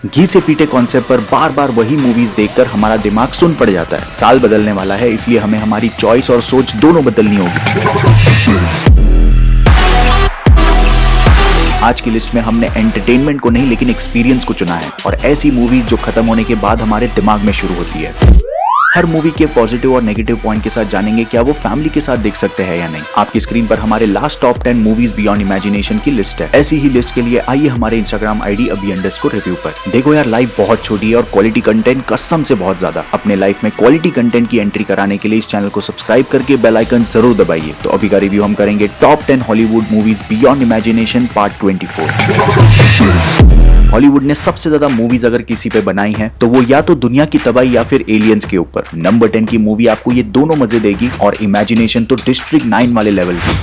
घी से पीटे कॉन्सेप्ट पर बार बार वही मूवीज देखकर हमारा दिमाग सुन पड़ जाता है। साल बदलने वाला है, इसलिए हमें हमारी चॉइस और सोच दोनों बदलनी होगी। आज की लिस्ट में हमने एंटरटेनमेंट को नहीं लेकिन एक्सपीरियंस को चुना है, और ऐसी मूवीज जो खत्म होने के बाद हमारे दिमाग में शुरू होती है। हर मूवी के पॉजिटिव और नेगेटिव पॉइंट के साथ जानेंगे क्या वो फैमिली के साथ देख सकते हैं या नहीं। आपकी स्क्रीन पर हमारे last top 10 movies beyond imagination की लिस्ट है। ऐसी ही लिस्ट के लिए आइए हमारे इंस्टाग्राम आईडी @रिव्यू पर। देखो यार, लाइफ बहुत छोटी है और क्वालिटी कंटेंट कसम से बहुत ज्यादा। अपने लाइफ में क्वालिटी कंटेंट की एंट्री कराने के लिए इस चैनल को सब्सक्राइब करके बेल आइकन जरूर दबाइए। तो अभी का रिव्यू हम करेंगे top 10 Hollywood movies beyond imagination part 24। Hollywood ने सबसे ज्यादा मूवीज अगर किसी पे बनाई है तो वो या तो दुनिया की तबाही या फिर एलियंस के ऊपर। नंबर 10 की मूवी आपको ये दोनों मजे देगी, और इमेजिनेशन तो डिस्ट्रिक्ट 9 वाले लेवल की।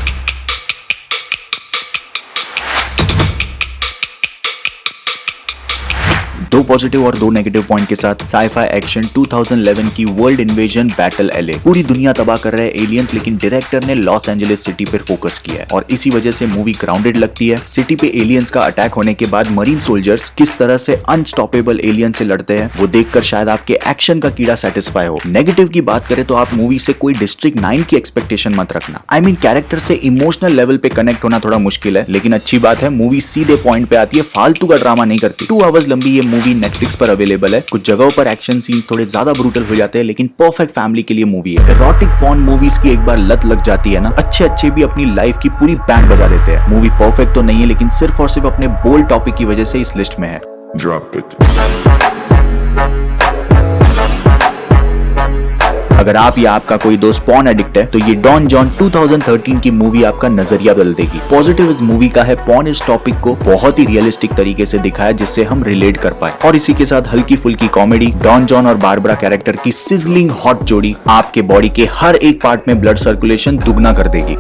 दो पॉजिटिव और दो नेगेटिव पॉइंट के साथ साइ-फाई एक्शन 2011 की वर्ल्ड इन्वेजन बैटल एलए। पूरी दुनिया तबाह कर रहे एलियंस, लेकिन डायरेक्टर ने लॉस एंजलिस सिटी पर फोकस किया है, और इसी वजह से मूवी ग्राउंडेड लगती है। सिटी पे एलियंस का अटैक होने के बाद मरीन सोल्जर्स किस तरह से अनस्टॉपेबल एलियन से लड़ते हैं, वो देखकर शायद आपके एक्शन का कीड़ा सेटिस्फाई हो। नेगेटिव की बात करें तो आप मूवी से कोई डिस्ट्रिक्ट 9 की एक्सपेक्टेशन मत रखना। आई मीन कैरेक्टर से इमोशनल लेवल पे कनेक्ट होना थोड़ा मुश्किल है, लेकिन अच्छी बात है मूवी सीधे पॉइंट पे आती है, फालतू का ड्रामा नहीं करती। 2 आवर्स लंबी ये मूवी नेटफ्लिक्स पर अवेलेबल है। कुछ जगहों पर एक्शन सीन्स थोड़े ज्यादा ब्रूटल हो जाते हैं, लेकिन परफेक्ट फैमिली के लिए मूवी है। एरोटिक पॉर्न मूवीज की एक बार लत लग जाती है ना, अच्छे भी अपनी लाइफ की पूरी बैंड बजा देते हैं। मूवी परफेक्ट तो नहीं है, लेकिन सिर्फ और सिर्फ अपने बोल्ड टॉपिक की वजह से इस लिस्ट में है। Drop it. अगर आप या आपका कोई दोस्त पॉर्न एडिक्ट है तो ये डॉन जॉन 2013 की मूवी आपका नजरिया बदल देगी। पॉजिटिव इस मूवी का है पॉर्न इस टॉपिक को बहुत ही रियलिस्टिक तरीके से दिखाया, जिससे हम रिलेट कर पाए, और इसी के साथ हल्की फुल्की कॉमेडी। डॉन जॉन और बारबरा कैरेक्टर की सिजलिंग हॉट जोड़ी आपके बॉडी के हर एक पार्ट में ब्लड सर्कुलेशन दुगना कर देगी।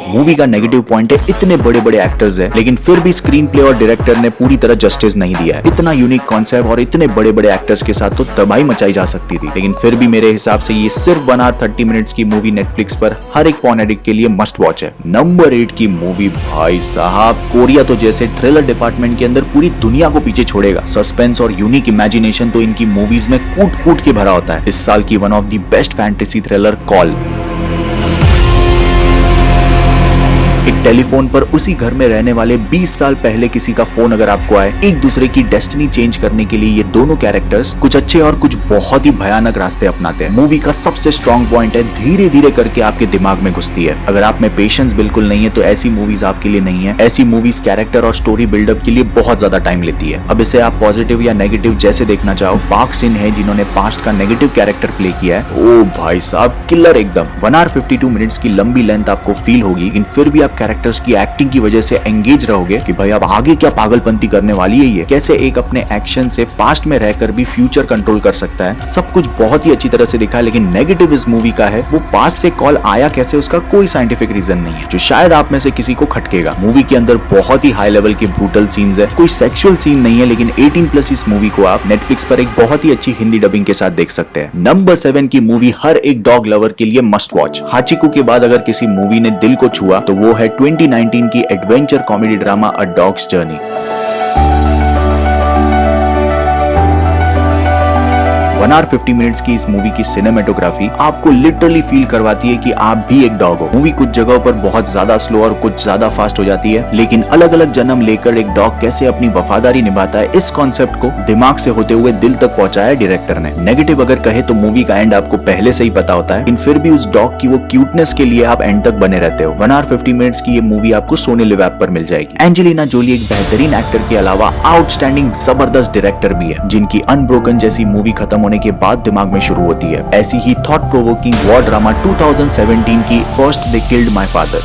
मूवी का नेगेटिव पॉइंट है इतने बड़े बड़े एक्टर्स हैं, लेकिन फिर भी स्क्रीन प्ले और डायरेक्टर ने पूरी तरह जस्टिस नहीं दिया है। इतना यूनिक कॉन्सेप्ट और इतने बड़े बड़े एक्टर्स के साथ तो तबाही मचाई जा सकती थी, लेकिन फिर भी मेरे हिसाब से ये सिर्फ 1 आवर 30 मिनट्स की मूवी नेटफ्लिक्स पर हर एक पॉर्न एडिक्ट के लिए मस्ट वॉच है। नंबर 8 की मूवी, भाई साहब, कोरिया तो जैसे थ्रिलर डिपार्टमेंट के अंदर पूरी दुनिया को पीछे छोड़ेगा। सस्पेंस और यूनिक इमेजिनेशन तो इनकी मूवीज में कूट कूट के भरा होता है। इस साल की one of the best fantasy thriller call. एक टेलीफोन पर उसी घर में रहने वाले 20 साल पहले किसी का फोन अगर आपको आए, एक दूसरे की डेस्टिनी चेंज करने के लिए ये दोनों कैरेक्टर्स कुछ अच्छे और कुछ बहुत ही भयानक रास्ते अपनाते हैं। मूवी का सबसे स्ट्रॉन्ग पॉइंट है धीरे धीरे करके आपके दिमाग में घुसती है। अगर आप में पेशेंस बिल्कुल नहीं है तो ऐसी मूवीज आपके लिए नहीं है। ऐसी मूवीज कैरेक्टर और स्टोरी बिल्डअप के लिए बहुत ज्यादा टाइम लेती है। अब इसे आप पॉजिटिव या नेगेटिव जैसे देखना चाहो। पार्क सिन है जिन्होंने पास्ट का नेगेटिव कैरेक्टर प्ले किया है। ओ भाई साहब, किलर एकदम। 1 आवर 52 मिनट्स की लंबी लेंथ आपको फील होगी, लेकिन फिर भी आप कैरेक्टर्स की एक्टिंग की वजह से एंगेज रहोगे कि भाई अब आगे क्या पागलपंती करने वाली है ये, कैसे एक अपने एक्शन से पास्ट में रहकर भी फ्यूचर कंट्रोल कर सकता है। सब कुछ बहुत ही अच्छी तरह से दिखा है, लेकिन नेगेटिव इस मूवी का है वो पास्ट से कॉल आया कैसे, उसका कोई साइंटिफिक रीजन नहीं है, जो शायद आप में से किसी को खटकेगा। मूवी के अंदर बहुत ही हाई लेवल के ब्रूटल सीन्स है, कोई सेक्सुअल सीन नहीं है, लेकिन 18+ इस मूवी को आप नेटफ्लिक्स पर एक बहुत ही अच्छी हिंदी डबिंग के साथ देख सकते हैं। नंबर 7 की मूवी हर एक डॉग लवर के लिए मस्ट वॉच। हाचिको के बाद अगर किसी मूवी ने दिल को छुआ तो वो है 2019 की adventure comedy drama a dog's journey. 1 hour 50 minutes की इस मूवी की सिनेमेटोग्राफी आपको लिटरली फील करवाती है कि आप भी एक डॉग हो। मूवी कुछ जगहों पर बहुत ज्यादा स्लो और कुछ ज्यादा फास्ट हो जाती है, लेकिन अलग अलग जन्म लेकर एक डॉग कैसे अपनी वफादारी निभाता है, इस कॉन्सेप्ट को दिमाग से होते हुए दिल तक पहुंचाया डायरेक्टर ने। नेगेटिव अगर कहे तो मूवी का एंड आपको पहले से ही पता होता है, लेकिन फिर भी उस डॉग की वो क्यूटनेस के लिए आप एंड तक बने रहते हो। 1 आवर 50 मिनट्स की ये मूवी आपको सोनी लिव ऐप पर मिल जाएगी। एंजेलिना जोली एक बेहतरीन एक्टर के अलावा आउटस्टैंडिंग जबरदस्त डायरेक्टर भी है, जिनकी अनब्रोकन जैसी मूवी खत्म होने के बाद दिमाग में शुरू होती है। ऐसी ही थॉट प्रोवोकिंग वॉर ड्रामा 2017 की first they killed my father.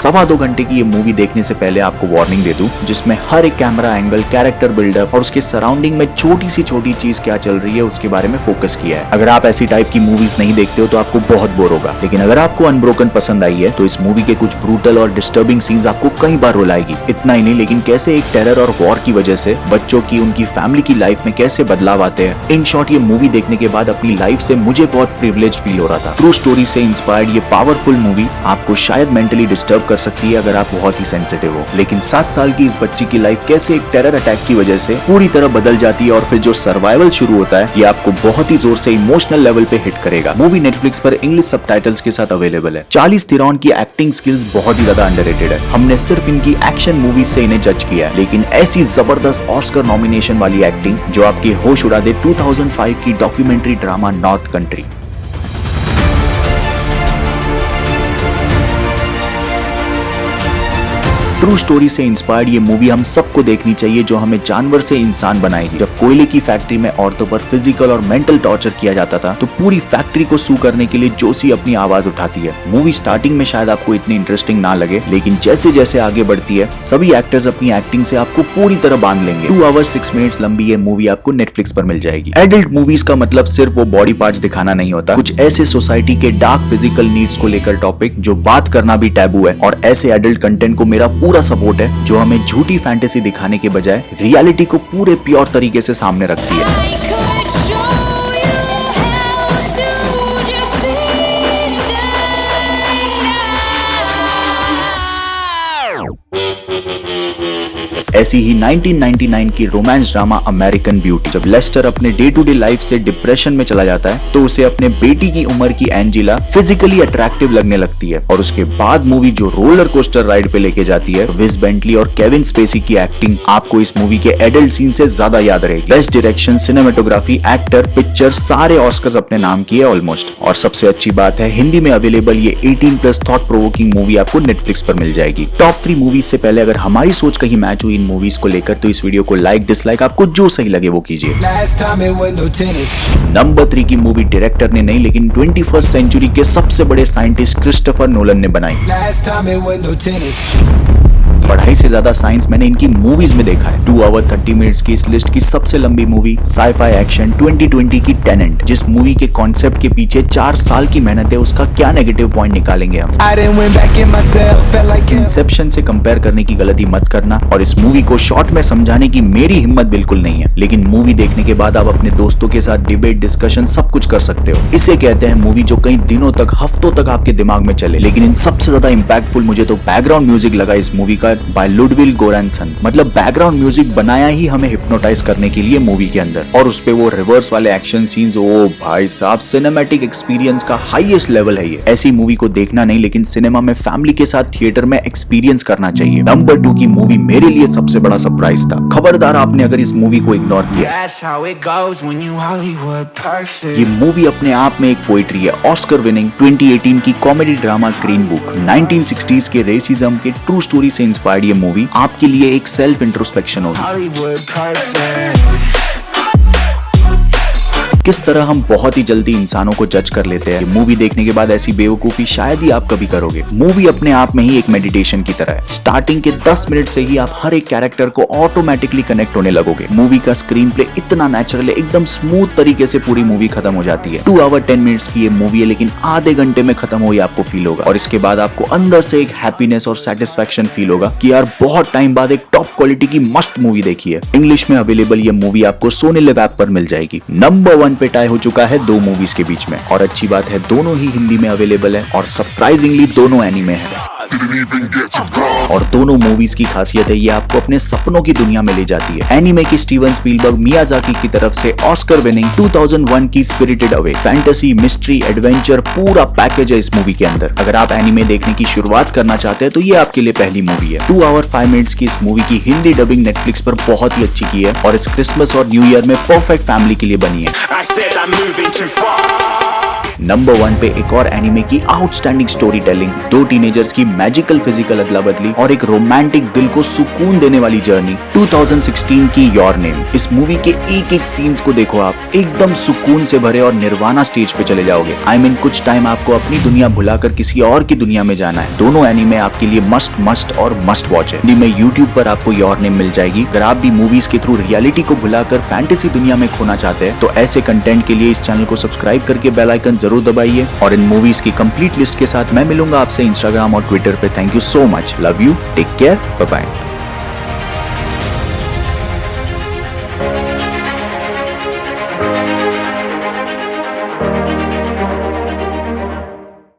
2.25 घंटे की ये मूवी देखने से पहले आपको वार्निंग दे दूं, जिसमें हर एक कैमरा एंगल, कैरेक्टर बिल्डअप और उसके सराउंडिंग में छोटी सी छोटी चीज क्या चल रही है उसके बारे में फोकस किया है। अगर आप ऐसी टाइप की मूवीज नहीं देखते हो तो आपको बहुत बोर होगा, लेकिन अगर आपको अनब्रोकन पसंद आई है तो इस मूवी के कुछ ब्रूटल और डिस्टर्बिंग सीन्स आपको कई बार रुलाएगी। इतना ही नहीं, लेकिन कैसे एक टेरर और वॉर की वजह से बच्चों की, उनकी फैमिली की लाइफ में कैसे बदलाव आते हैं। इन शॉर्ट, ये मूवी देखने के बाद अपनी लाइफ से मुझे बहुत प्रिविलेज फील हो रहा था। ट्रू स्टोरी से इंस्पायर्ड ये पावरफुल मूवी आपको शायद मेंटली डिस्टर्ब कर सकती है अगर आप बहुत ही सेंसिटिव हो, लेकिन 7 साल की इस बच्ची की लाइफ कैसे एक टेरर अटैक की वजह से पूरी तरह बदल जाती है और फिर जो सर्वाइवल शुरू होता है ये आपको बहुत ही जोर से इमोशनल लेवल पे हिट करेगा। मूवी नेटफ्लिक्स पर इंग्लिश सबटाइटल्स के साथ अवेलेबल है। चार्लिज थिरॉन की एक्टिंग स्किल्स बहुत ही ज्यादा अंडररेटेड है। हमने सिर्फ इनकी एक्शन मूवीज से इन्हें जज किया है, लेकिन ऐसी जबरदस्त ऑस्कर नॉमिनेशन वाली एक्टिंग जो आपके होश उड़ा दे 2005 की documentary drama north country. True story से इंस्पायर्ड ये मूवी हम सबको देखनी चाहिए, जो हमें जानवर से इंसान बनाएगी। जब कोयले की फैक्ट्री में औरतों पर फिजिकल और मेंटल टॉर्चर किया जाता था तो पूरी फैक्ट्री को सू करने के लिए जोशी अपनी आवाज उठाती है। मूवी स्टार्टिंग में शायद आपको इतनी इंटरेस्टिंग ना लगे, लेकिन जैसे जैसे आगे बढ़ती है सभी एक्टर्स अपनी एक्टिंग से आपको पूरी तरह बांध लेंगे। 2 आवर्स 6 मिनट्स लंबी ये मूवी आपको नेटफ्लिक्स पर मिल जाएगी। एडल्ट मूवीज का मतलब सिर्फ वो बॉडी पार्ट्स दिखाना नहीं होता, कुछ ऐसे सोसाइटी के डार्क फिजिकल नीड्स को लेकर टॉपिक जो बात करना भी टैबू है। और ऐसे एडल्ट कंटेंट को मेरा पूरा सपोर्ट है जो हमें झूठी फैंटेसी दिखाने के बजाय रियलिटी को पूरे प्योर तरीके से सामने रखती है। ऐसी ही 1999 की रोमांस ड्रामा अमेरिकन ब्यूटी। जब लेस्टर अपने डे टू डे लाइफ से डिप्रेशन में चला जाता है तो उसे अपने बेटी की उम्र की एंजिला फिजिकली अट्रैक्टिव लगने लगती है, और उसके बाद मूवी जो रोलर कोस्टर राइड पे लेके जाती है, विज बेंटली और केविन स्पेसी की एक्टिंग आपको इस मूवी के एडल्ट सीन से ज्यादा याद रहेगी। Best direction, cinematography, actor, picture सारे ऑस्कर्स अपने नाम किए ऑलमोस्ट। और सबसे अच्छी बात है हिंदी में अवेलेबल ये 18+ थॉट प्रोवोकिंग मूवी आपको नेटफ्लिक्स पर मिल जाएगी। टॉप 3 मूवीज से पहले अगर हमारी सोच कहीं मैच हुई मूवीज को लेकर तो इस वीडियो को लाइक, डिसलाइक आपको जो सही लगे वो कीजिए। नंबर 3 की मूवी डायरेक्टर ने नहीं, लेकिन 21st सेंचुरी के सबसे बड़े साइंटिस्ट क्रिस्टोफर नोलन ने बनाई। पढ़ाई से ज्यादा साइंस मैंने इनकी मूवीज में देखा है। 2 आवर 30 मिनट्स की इस लिस्ट की सबसे लंबी मूवी साइ-फाई एक्शन 2020 की टेनेंट। जिस मूवी के कॉन्सेप्ट के पीछे 4 साल की मेहनत है, उसका क्या नेगेटिव पॉइंट निकालेंगे हम। इंसेप्शन से कंपेयर करने की गलती मत करना, और इस मूवी को शॉर्ट में समझाने की मेरी हिम्मत बिल्कुल नहीं है, लेकिन मूवी देखने के बाद आप अपने दोस्तों के साथ डिबेट, डिस्कशन सब कुछ कर सकते हो। इसे कहते हैं मूवी जो कई दिनों तक, हफ्तों तक आपके दिमाग में चले। लेकिन इन सबसे ज्यादा इंपैक्टफुल मुझे तो बैकग्राउंड म्यूजिक लगा इस मूवी का, बाय लुडविल गोरानसन। मतलब बैकग्राउंड म्यूजिक बनाया ही हमें हिप्नोटाइज करने के लिए मूवी के अंदर, और उसपे वो रिवर्स वाले एक्शन सीन्स, ओ भाई साहब, सिनेमैटिक एक्सपीरियंस का हाईएस्ट लेवल है ये। ऐसी मूवी को देखना नहीं, लेकिन सिनेमा में फैमिली के साथ थिएटर में एक्सपीरियंस करना चाहिए। नंबर 2 की मूवी मेरे लिए सबसे बड़ा सरप्राइज था। खबरदार आपने अगर इस मूवी को इग्नोर किया। ये मूवी अपने आप में एक पोइट्री है। ऑस्कर विनिंग 2018 की comedy drama green book 1960s के रेसिज्म के ट्रू स्टोरी से इंस्पायर्ड ये मूवी आपके लिए एक सेल्फ इंट्रोस्पेक्शन होगी। किस तरह हम बहुत ही जल्दी इंसानों को जज कर लेते हैं। मूवी देखने के बाद ऐसी बेवकूफी शायद ही आप कभी करोगे। मूवी अपने आप में ही एक मेडिटेशन की तरह है। स्टार्टिंग के 10 मिनट से ही आप हर एक कैरेक्टर को ऑटोमेटिकली कनेक्ट होने लगोगे। मूवी का स्क्रीन प्ले इतना नेचुरल है, एकदम स्मूथ तरीके से पूरी मूवी खत्म हो जाती है। 2 आवर 10 मिनट्स की ये मूवी है, लेकिन आधे घंटे में खत्म हो आपको फील होगा, और इसके बाद आपको अंदर से एक हैप्पीनेस और सेटिस्फेक्शन फील होगा कि यार बहुत टाइम बाद एक टॉप क्वालिटी की मस्त मूवी देखी है। इंग्लिश में अवेलेबल ये मूवी आपको सोनी लिव ऐप पर मिल जाएगी। नंबर 1 पे टाई हो चुका है 2 मूवीज के बीच में, और अच्छी बात है दोनों ही हिंदी में अवेलेबल है, और सरप्राइजिंगली दोनों एनीमे है। और दोनों मूवीज की खासियत है ये आपको अपने सपनों की दुनिया में ले जाती है। एनीमे की स्टीवन स्पीलबर्ग मियाजाकी की तरफ से ऑस्कर विनिंग 2001 की spirited away, fantasy, mystery, adventure पूरा पैकेज है इस मूवी के अंदर। अगर आप एनीमे देखने की शुरुआत करना चाहते हैं तो ये आपके लिए पहली मूवी है। 2 आवर 5 मिनट्स की इस मूवी की हिंदी डबिंग नेटफ्लिक्स पर बहुत ही अच्छी की है, और इस क्रिसमस और न्यू ईयर में परफेक्ट फैमिली के लिए बनी है। नंबर 1 पे एक और एनिमे की आउटस्टैंडिंग स्टोरी टेलिंग, 2 टीनेजर्स की मैजिकल फिजिकल अदला बदली और एक रोमांटिक दिल को सुकून देने वाली जर्नी, 2016 की योर नेम। इस मूवी के एक एक सीन्स को देखो आप, एकदम सुकून से भरे और निर्वाणा स्टेज पे चले जाओगे। आई मीन कुछ टाइम आपको अपनी दुनिया भुलाकर किसी और की दुनिया में जाना है। दोनों एनिमे आपके लिए मस्ट और मस्ट वॉच है। हिंदी में यूट्यूब पर आपको योर नेम मिल जाएगी। अगर आप भी मूवीज के थ्रू रियलिटी को भुलाकर फैंटेसी दुनिया में खोना चाहते हैं तो ऐसे कंटेंट के लिए इस चैनल को सब्सक्राइब करके बेल आइकन जरूर दबाइए। और इन मूवीज की कंप्लीट लिस्ट के साथ मैं मिलूंगा आपसे इंस्टाग्राम और ट्विटर पे। Thank you so much, love you, take care, bye bye.